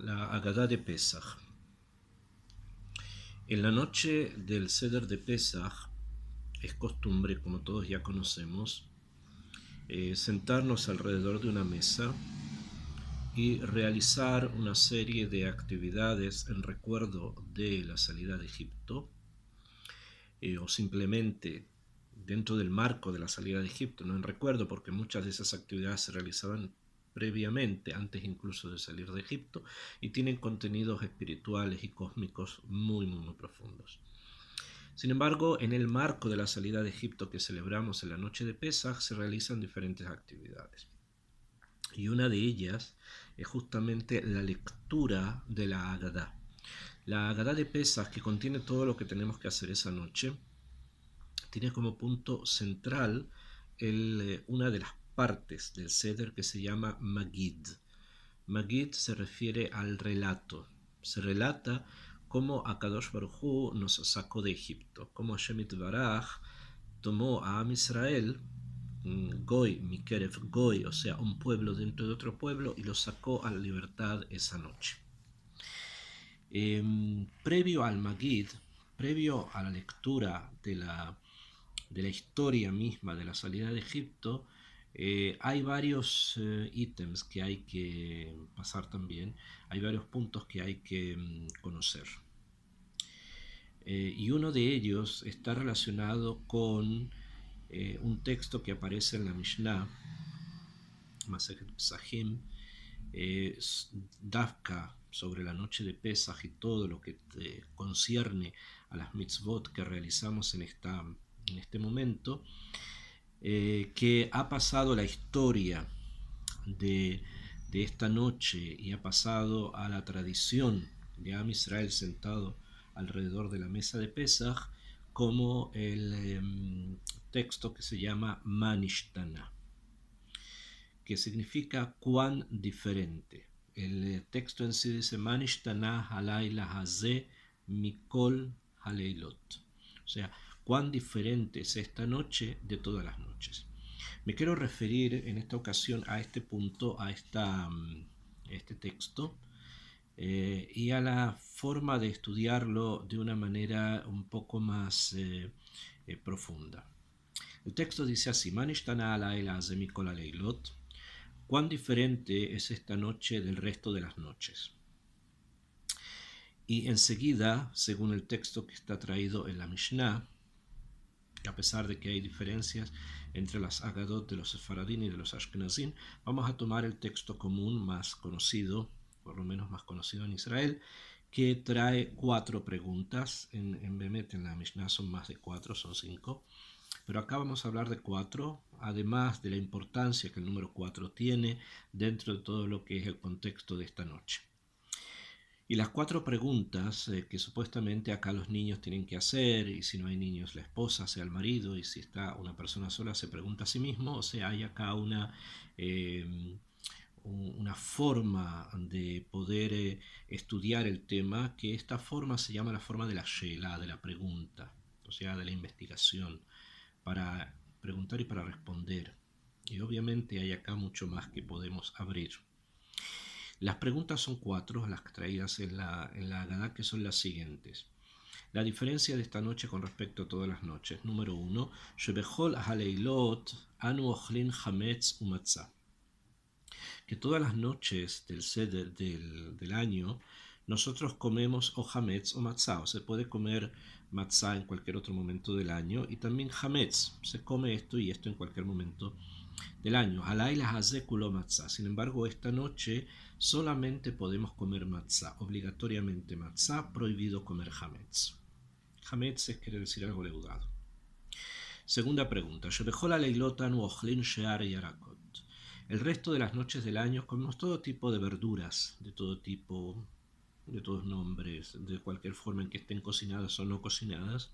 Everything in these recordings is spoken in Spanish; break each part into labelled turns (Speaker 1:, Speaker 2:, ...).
Speaker 1: la Agadá de Pesaj. En la noche del Seder de Pesaj es costumbre, como todos ya conocemos, sentarnos alrededor de una mesa y realizar una serie de actividades en recuerdo de la salida de Egipto, o simplemente dentro del marco de la salida de Egipto, no en recuerdo, porque muchas de esas actividades se realizaban previamente, antes incluso de salir de Egipto, y tienen contenidos espirituales y cósmicos muy profundos. Sin embargo, en el marco de la salida de Egipto que celebramos en la noche de Pesaj, se realizan diferentes actividades. Y una de ellas es justamente la lectura de la Agadá. La Agadá de Pesaj, que contiene todo lo que tenemos que hacer esa noche, tiene como punto central una de las partes del Seder que se llama Magid. Magid se refiere al relato. Se relata cómo Akadosh Baruj Hu nos sacó de Egipto, cómo Hashem Itbaraj tomó a Am Israel, Goy, Mikerev Goy, o sea, un pueblo dentro de otro pueblo, y lo sacó a la libertad esa noche. Previo al Magid, previo a la lectura de la historia misma de la salida de Egipto, hay varios ítems que hay que pasar también, hay varios puntos que hay que conocer. Y uno de ellos está relacionado con un texto que aparece en la Mishnah, Masejet Pesachim, Dafka, sobre la noche de Pesach y todo lo que concierne a las mitzvot que realizamos en este momento, que ha pasado la historia de esta noche y ha pasado a la tradición de Am Israel sentado alrededor de la mesa de Pesach como el texto que se llama Manishtana, que significa cuán diferente. El texto en sí dice Manishtana halayla haze mikol haleilot, o sea, cuán diferente es esta noche de todas las noches. Me quiero referir en esta ocasión a este punto, a este texto, y a la forma de estudiarlo de una manera un poco más profunda. El texto dice así: Manishtana alayla haze mikol haleilot, cuán diferente es esta noche del resto de las noches. Y enseguida, según el texto que está traído en la Mishnah, a pesar de que hay diferencias entre las Agadot de los Sefaradín y de los Ashkenazim, vamos a tomar el texto común más conocido, por lo menos más conocido en Israel, que trae 4 preguntas. En Bemet, en la Mishnah, son más de 4, son 5. Pero acá vamos a hablar de 4, además de la importancia que el número 4 tiene dentro de todo lo que es el contexto de esta noche. Y las 4 preguntas que supuestamente acá los niños tienen que hacer, y si no hay niños la esposa, sea el marido, y si está una persona sola se pregunta a sí mismo, o sea, hay acá una forma de poder estudiar el tema, que esta forma se llama la forma de la Sheila, de la pregunta, o sea, de la investigación, para preguntar y para responder. Y obviamente hay acá mucho más que podemos abrir. Las preguntas son 4, las traídas en la Agadá, que son las siguientes. La diferencia de esta noche con respecto a todas las noches. Número 1. Shebechol haleilot anu ochlin hametz umatzah. Que todas las noches del Seder del año nosotros comemos o hametz o matzah, o se puede comer matzah en cualquier otro momento del año, y también hametz, se come esto y esto en cualquier momento del año. Halayla hazekulo matzah. Sin embargo, esta noche solamente podemos comer matzah, obligatoriamente matzah, prohibido comer hametz. Hametz quiere decir algo leudado. Segunda pregunta. El resto de las noches del año comemos todo tipo de verduras, de todo tipo, de todos nombres, de cualquier forma en que estén cocinadas o no cocinadas.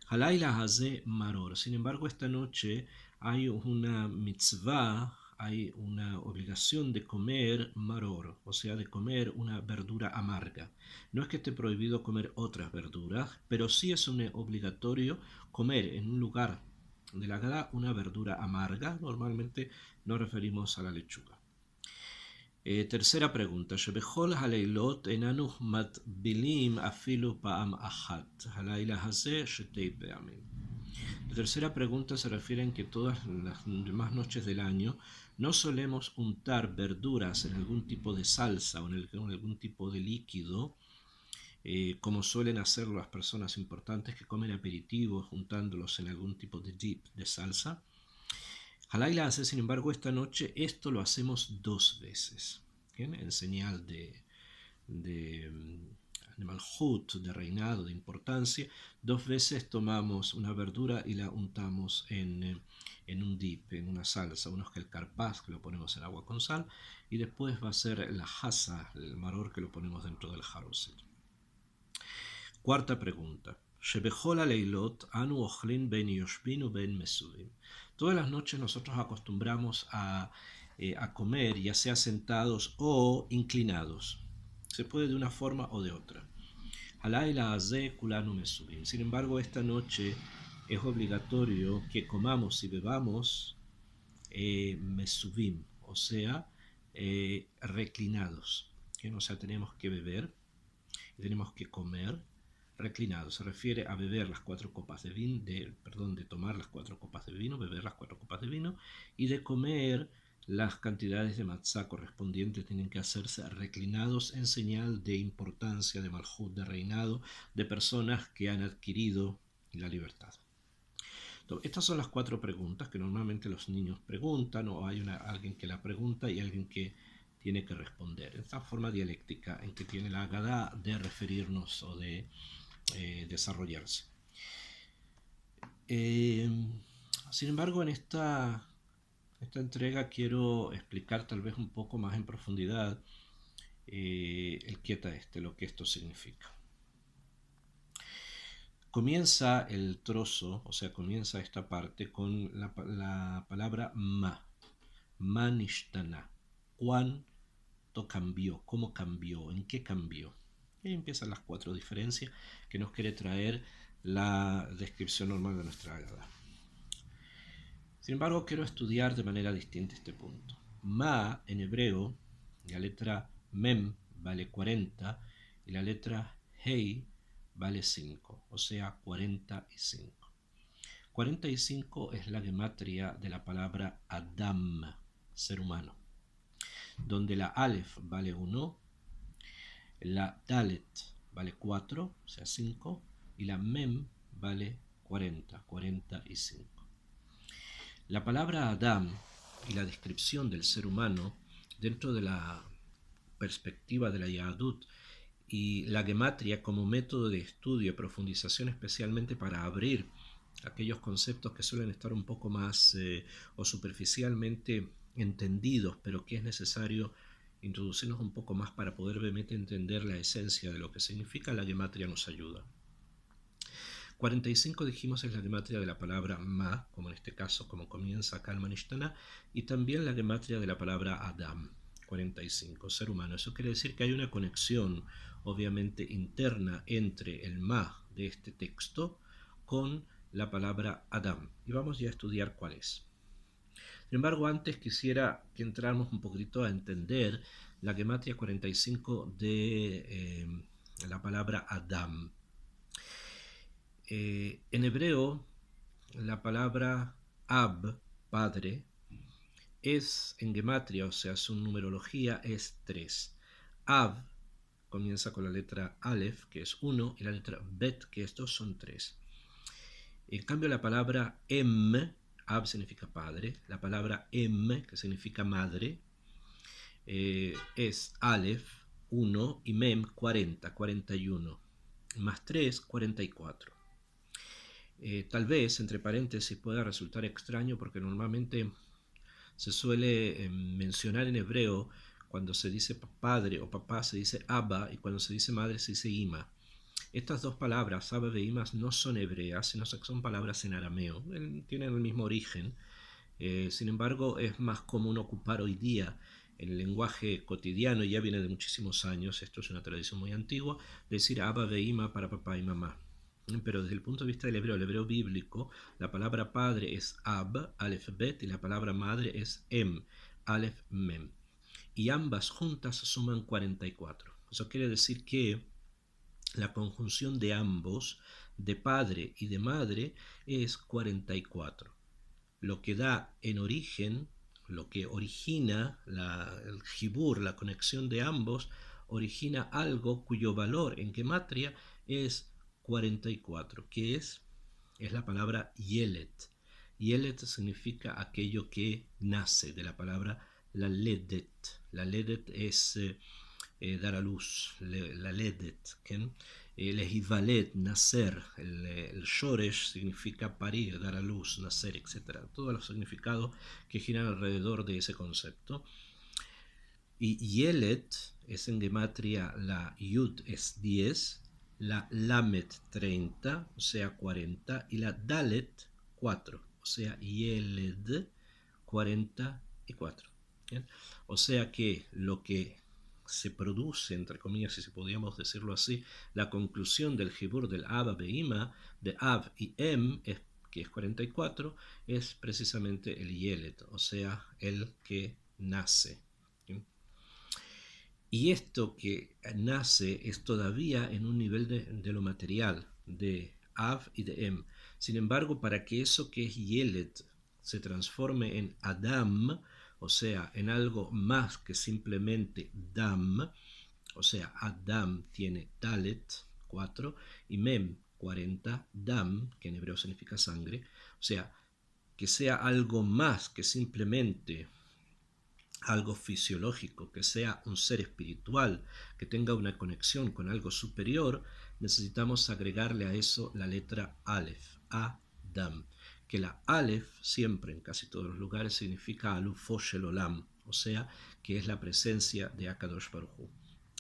Speaker 1: Halayla haze maror. Sin embargo, esta noche hay una mitzvah, hay una obligación de comer maror, o sea, de comer una verdura amarga. No es que esté prohibido comer otras verduras, pero sí es un obligatorio comer en un lugar de la Agadá una verdura amarga. Normalmente nos referimos a la lechuga. Tercera pregunta. שבכל הלילות איננו מטבילים אפילו פעם אחת. הלילה הזה שתי פעמים. La tercera pregunta se refiere en que todas las demás noches del año no solemos untar verduras en algún tipo de salsa o en algún tipo de líquido, como suelen hacerlo las personas importantes que comen aperitivos juntándolos en algún tipo de dip, de salsa. Halaila hace, sin embargo, esta noche esto lo hacemos 2 veces, ¿bien? En señal de malhut, de reinado, de importancia. 2 veces tomamos una verdura y la untamos en un dip, en una salsa, unos que el carpaz, que lo ponemos en agua con sal, y después va a ser la hasa, el maror, que lo ponemos dentro del haroset. Cuarta pregunta. Todas las noches nosotros acostumbramos a comer, ya sea sentados o inclinados. Se puede de una forma o de otra. Sin embargo, esta noche es obligatorio que comamos y bebamos mesubim, o sea, reclinados. O sea, tenemos que beber y tenemos que comer reclinados. Se refiere a beber las 4 copas de vino, de tomar las 4 copas de vino, beber las 4 copas de vino, y de comer las cantidades de matzá correspondientes tienen que hacerse reclinados en señal de importancia, de malhut, de reinado, de personas que han adquirido la libertad. Entonces, estas son las 4 preguntas que normalmente los niños preguntan, o hay alguien que la pregunta y alguien que tiene que responder. Esta forma dialéctica en que tiene la Agadá de referirnos o de desarrollarse. Sin embargo, en esta entrega quiero explicar tal vez un poco más en profundidad el quieta lo que esto significa. Comienza el trozo, o sea, comienza esta parte con la palabra ma nishtana. ¿Cuánto cambió? ¿Cómo cambió? ¿En qué cambió? Y ahí empiezan las 4 diferencias que nos quiere traer la descripción normal de nuestra Agadá. Sin embargo, quiero estudiar de manera distinta este punto. Ma en hebreo, la letra mem vale 40 y la letra hei vale 5, o sea 45. 45 es la gematria de la palabra Adam, ser humano, donde la Aleph vale 1, la Dalet vale 4, o sea 5, y la Mem vale 40, 45. La palabra Adam y la descripción del ser humano dentro de la perspectiva de la Yahadut y la gematria como método de estudio y profundización, especialmente para abrir aquellos conceptos que suelen estar un poco más o superficialmente entendidos, pero que es necesario introducirnos un poco más para poder realmente entender la esencia de lo que significa. La gematria nos ayuda. 45 dijimos es la gematria de la palabra ma, como en este caso, como comienza acá el Manishtana, y también la gematria de la palabra Adam, 45, ser humano. Eso quiere decir que hay una conexión, obviamente, interna entre el ma de este texto con la palabra Adam. Y vamos ya a estudiar cuál es. Sin embargo, antes quisiera que entráramos un poquito a entender la gematria 45 de la palabra Adam. En hebreo, la palabra Ab, padre, es en gematria, o sea, su numerología es 3. Ab comienza con la letra Aleph, que es 1, y la letra Bet, que es 2, son 3. En cambio, la palabra Ab significa padre, la palabra que significa madre, es Aleph, 1, y Mem, 40, 41, más 3, 44. Tal vez, entre paréntesis, pueda resultar extraño porque normalmente se suele mencionar en hebreo cuando se dice padre o papá se dice Abba y cuando se dice madre se dice Ima. Estas 2 palabras, Abba e Ima, no son hebreas, sino que son palabras en arameo. Tienen el mismo origen. Sin embargo, es más común ocupar hoy día en el lenguaje cotidiano, y ya viene de muchísimos años, esto es una tradición muy antigua, decir Abba e Ima para papá y mamá. Pero desde el punto de vista del hebreo, el hebreo bíblico, la palabra padre es Ab, Aleph Bet, y la palabra madre es Aleph Mem. y ambas juntas suman 44. Eso quiere decir que la conjunción de ambos, de padre y de madre, es 44. Lo que da en origen, lo que origina el jibur, la conexión de ambos, origina algo cuyo valor en gematria es 44, que es la palabra yelet. Yelet significa aquello que nace, de la palabra la ledet. La ledet es dar a luz, la ledet, ¿okay? Lehivalet, nacer, el shoresh significa parir, dar a luz, nacer, etc. Todos los significados que giran alrededor de ese concepto. Y yelet es en gematria, la yud es 10, la lamet 30, o sea 40, y la dalet 4, o sea yeled 44. ¿Bien? O sea que lo que se produce, entre comillas, si podríamos decirlo así, la conclusión del jibur del Abba Beima, de Ab y Em, que es 44, es precisamente el Yelet, o sea, el que nace. ¿Sí? Y esto que nace es todavía en un nivel de lo material, de Av y de Em. Sin embargo, para que eso que es Yelet se transforme en Adam, o sea, en algo más que simplemente Dam, o sea, Adam tiene Dalet, 4, y Mem, 40, Dam, que en hebreo significa sangre, o sea, que sea algo más que simplemente algo fisiológico, que sea un ser espiritual, que tenga una conexión con algo superior, necesitamos agregarle a eso la letra Aleph, Adam, que la Aleph siempre en casi todos los lugares significa Alufo Shel Olam, o sea, que es la presencia de Akadosh Baruj Hu.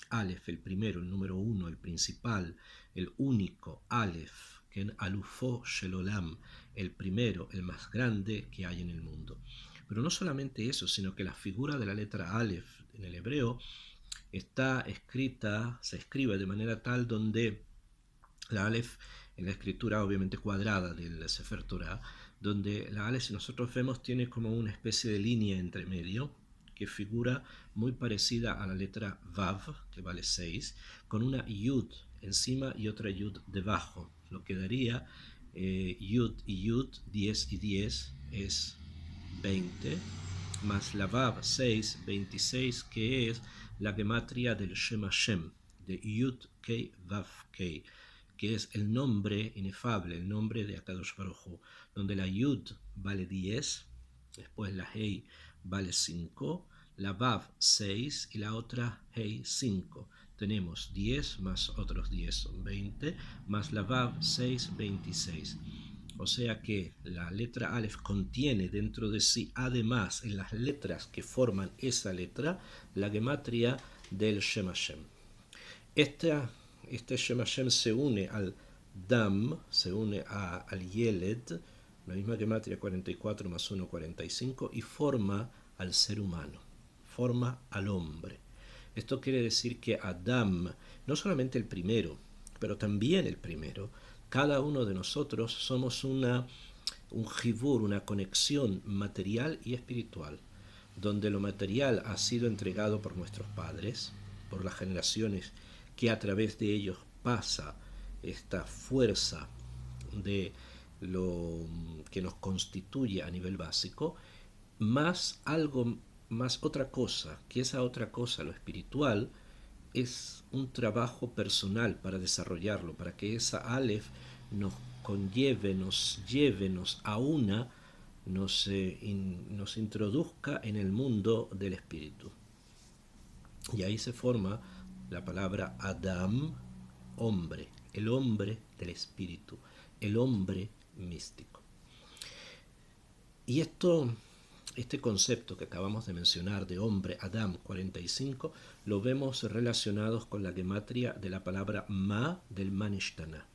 Speaker 1: Aleph, el primero, el número uno, el principal, el único, Aleph, que en Alufo Shel Olam, el primero, el más grande que hay en el mundo. Pero no solamente eso, sino que la figura de la letra Aleph en el hebreo está escrita, se escribe de manera tal donde la Aleph, en la escritura obviamente cuadrada del Sefer Torah, donde la Aleph, si nosotros vemos, tiene como una especie de línea entre medio, que figura muy parecida a la letra Vav, que vale 6, con una Yud encima y otra Yud debajo, lo que daría Yud y Yud, 10 y 10 es 20, más la Vav 6, 26, que es la gematria del Shem Hashem, de Yud Kei Vav Kei, que es el nombre inefable, el nombre de Akadosh Baruj Hu, donde la Yud vale 10, después la Hei vale 5, la Vav 6 y la otra Hei 5. Tenemos 10 más otros 10 son 20, más la Vav 6, 26. O sea que la letra Aleph contiene dentro de sí, además, en las letras que forman esa letra, la gematria del Shem Hashem. Este Shem Hashem se une al Dam, se une al Yeled, la misma gematria 44 más 1, 45, y forma al ser humano, forma al hombre. Esto quiere decir que Adam, no solamente el primero, pero también el primero, cada uno de nosotros somos un jibur, una conexión material y espiritual, donde lo material ha sido entregado por nuestros padres, por las generaciones que a través de ellos pasa esta fuerza de lo que nos constituye a nivel básico, más algo, más otra cosa, que esa otra cosa, lo espiritual, es un trabajo personal para desarrollarlo, para que esa Aleph nos conlleve, nos lleve, nos aúna, nos introduzca en el mundo del espíritu. Y ahí se forma la palabra Adam, hombre, el hombre del espíritu, el hombre místico. Y este concepto que acabamos de mencionar de hombre, Adam 45, lo vemos relacionados con la gematria de la palabra Ma del Manishtana,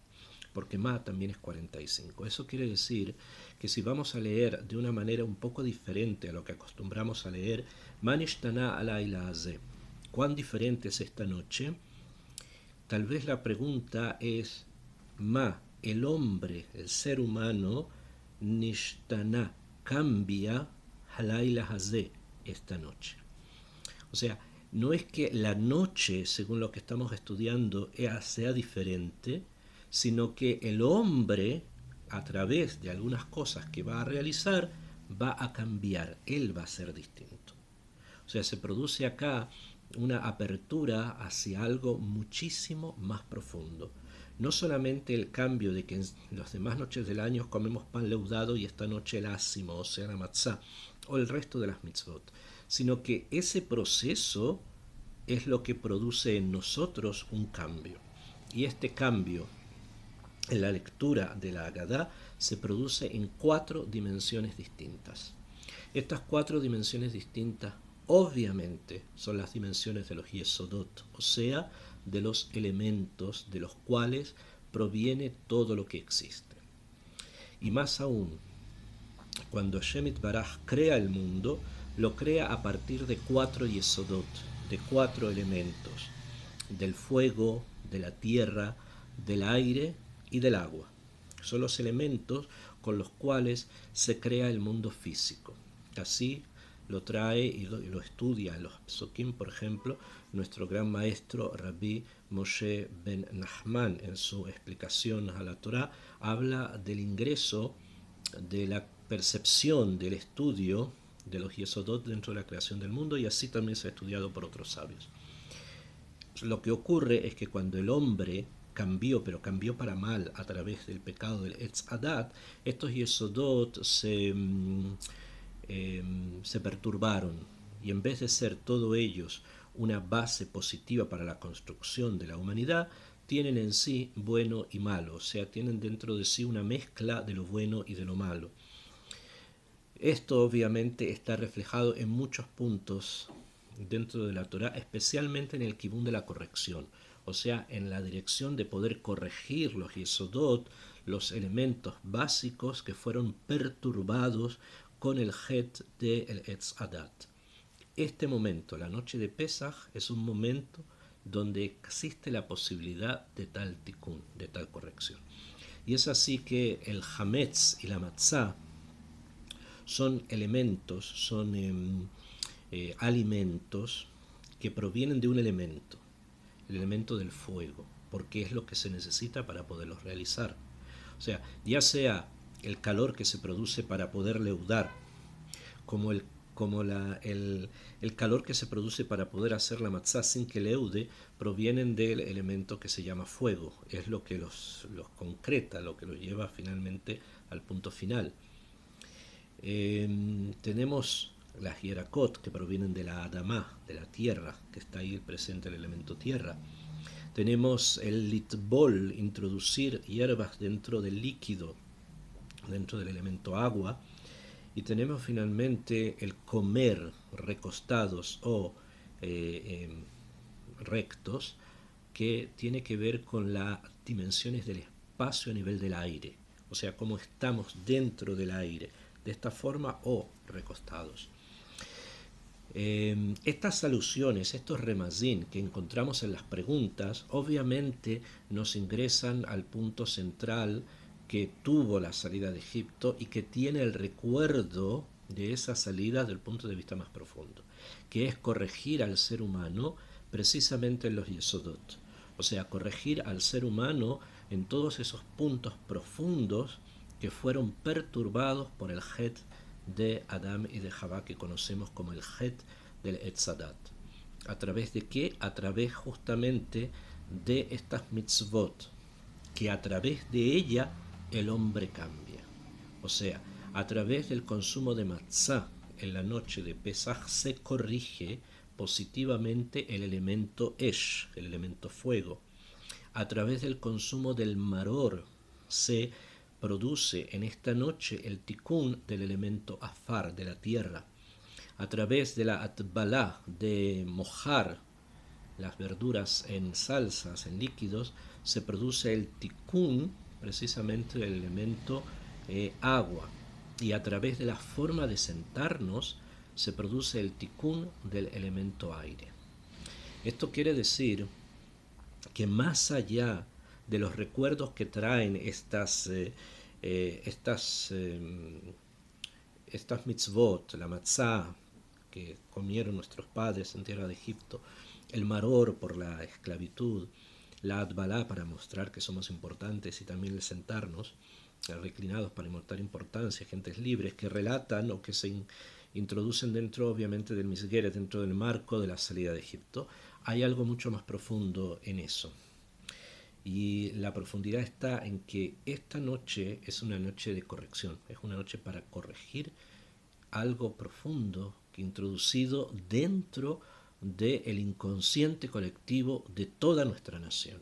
Speaker 1: porque Ma también es 45. Eso quiere decir que si vamos a leer de una manera un poco diferente a lo que acostumbramos a leer, Manishtana alayla haze, ¿cuán diferente es esta noche? Tal vez la pregunta es, Ma, el hombre, el ser humano, Nishtana, cambia Halayla Hazé, esta noche. O sea, no es que la noche, según lo que estamos estudiando, sea diferente, sino que el hombre, a través de algunas cosas que va a realizar, va a cambiar, él va a ser distinto. O sea, se produce acá una apertura hacia algo muchísimo más profundo. No solamente el cambio de que en las demás noches del año comemos pan leudado y esta noche el ácimo, o sea, la matzá, o el resto de las mitzvot, sino que ese proceso es lo que produce en nosotros un cambio. Y este cambio en la lectura de la Agadá se produce en 4 dimensiones distintas. Estas 4 dimensiones distintas obviamente son las dimensiones de los Yesodot, o sea, de los elementos de los cuales proviene todo lo que existe. Y más aún, cuando Shemit Baraj crea el mundo, lo crea a partir de 4 Yesodot, de 4 elementos, del fuego, de la tierra, del aire y del agua. Son los elementos con los cuales se crea el mundo físico. Así lo trae y lo estudia en los Psukim, por ejemplo, nuestro gran maestro Rabbi Moshe ben Nachman en su explicación a la Torá, habla del ingreso, de la percepción, del estudio de los Yesodot dentro de la creación del mundo, y así también se ha estudiado por otros sabios. Lo que ocurre es que cuando el hombre cambió, pero cambió para mal a través del pecado del Etz Adat, estos Yesodot se perturbaron, y en vez de ser todos ellos una base positiva para la construcción de la humanidad, tienen en sí bueno y malo, o sea, tienen dentro de sí una mezcla de lo bueno y de lo malo. Esto obviamente está reflejado en muchos puntos dentro de la Torá, especialmente en el kibún de la corrección, o sea, en la dirección de poder corregir los yesodot, los elementos básicos que fueron perturbados con el het del Etz Adat. Este momento, la noche de Pesaj, es un momento donde existe la posibilidad de tal tikkun, de tal corrección. Y es así que el hametz y la matzá son elementos, son alimentos que provienen de un elemento, el elemento del fuego, porque es lo que se necesita para poderlos realizar. O sea, ya sea el calor que se produce para poder leudar, como el calor que se produce para poder hacer la matzá sin que leude, provienen del elemento que se llama fuego. Es lo que los concreta, lo que los lleva finalmente al punto final. Tenemos las hierakot que provienen de la adamá, de la tierra, que está ahí presente el elemento tierra. Tenemos el litbol, introducir hierbas dentro del líquido, dentro del elemento agua. Y tenemos finalmente el comer recostados o rectos, que tiene que ver con las dimensiones del espacio a nivel del aire, o sea, cómo estamos dentro del aire, de esta forma o recostados. Estas alusiones, estos remazín que encontramos en las preguntas, obviamente nos ingresan al punto central que tuvo la salida de Egipto y que tiene el recuerdo de esa salida desde el punto de vista más profundo, que es corregir al ser humano precisamente en los Yesodot, o sea, corregir al ser humano en todos esos puntos profundos que fueron perturbados por el Het de Adán y de Javá, que conocemos como el Het del Etz Adat. ¿A través de qué? A través justamente de estas mitzvot, que a través de ella el hombre cambia. O sea, a través del consumo de matzá en la noche de Pesaj se corrige positivamente el elemento Esh, el elemento fuego. A través del consumo del maror se produce en esta noche el tikkun del elemento afar, de la tierra. A través de la atbalá, de mojar las verduras en salsas, en líquidos, se produce el tikkun precisamente del elemento agua. Y a través de la forma de sentarnos se produce el tikkun del elemento aire. Esto quiere decir que más allá de los recuerdos que traen estas mitzvot, la matzá, que comieron nuestros padres en tierra de Egipto, el maror por la esclavitud, la adbalá para mostrar que somos importantes y también el sentarnos reclinados para mostrar importancia, gentes libres que relatan o que se introducen dentro obviamente del Misgueret, dentro del marco de la salida de Egipto. Hay algo mucho más profundo en eso. Y la profundidad está en que esta noche es una noche de corrección, es una noche para corregir algo profundo que introducido dentro del inconsciente colectivo de toda nuestra nación,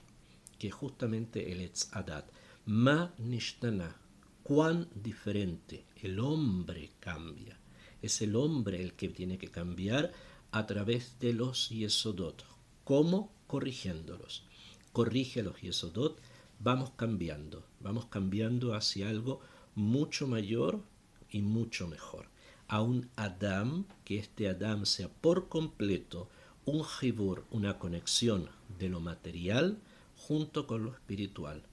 Speaker 1: que es justamente el Etz Adat. Ma nishtana, cuán diferente, el hombre cambia. Es el hombre el que tiene que cambiar a través de los Yesodot. ¿Cómo? Corrigiéndolos. Corrige a los Yesodot, vamos cambiando hacia algo mucho mayor y mucho mejor. A un Adam, que este Adam sea por completo un jibur, una conexión de lo material junto con lo espiritual,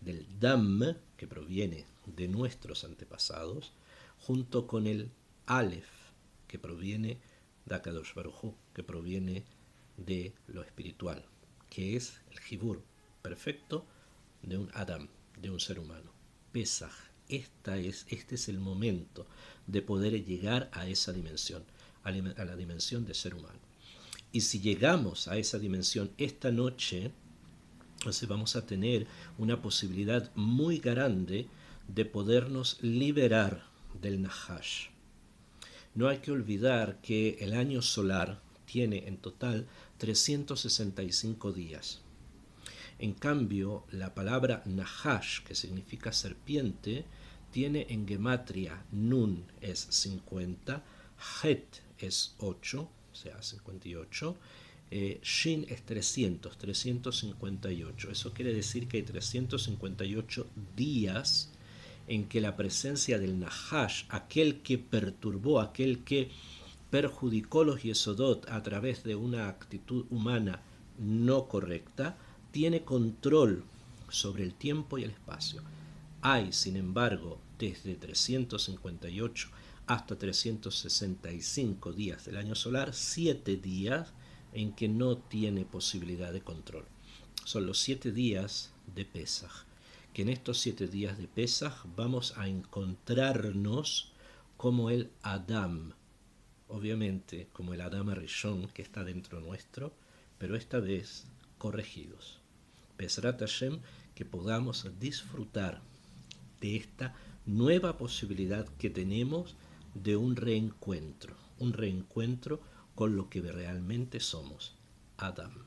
Speaker 1: del Dam, que proviene de nuestros antepasados, junto con el Aleph, que proviene de Akadosh Baruj Hu, que proviene de lo espiritual, que es el jibur perfecto de un Adam, de un ser humano. Pesaj, este es el momento de poder llegar a esa dimensión, a la dimensión de ser humano. Y si llegamos a esa dimensión esta noche, entonces vamos a tener una posibilidad muy grande de podernos liberar del Nahash. No hay que olvidar que el año solar tiene en total 365 días. En cambio, la palabra Nahash, que significa serpiente, tiene en gematria Nun es 50, Het es 8, o sea, 58, Shin es 300, 358. Eso quiere decir que hay 358 días en que la presencia del Nahash, aquel que perturbó, aquel que perjudicó los Yesodot a través de una actitud humana no correcta, tiene control sobre el tiempo y el espacio. Hay, sin embargo, desde 358 hasta 365 días del año solar, 7 días en que no tiene posibilidad de control. Son los 7 días de Pesaj, que en estos 7 días de Pesaj vamos a encontrarnos como el Adam, obviamente como el Adam Arishon que está dentro nuestro, pero esta vez corregidos. Bezrat Hashem, que podamos disfrutar de esta nueva posibilidad que tenemos de un reencuentro con lo que realmente somos, Adam.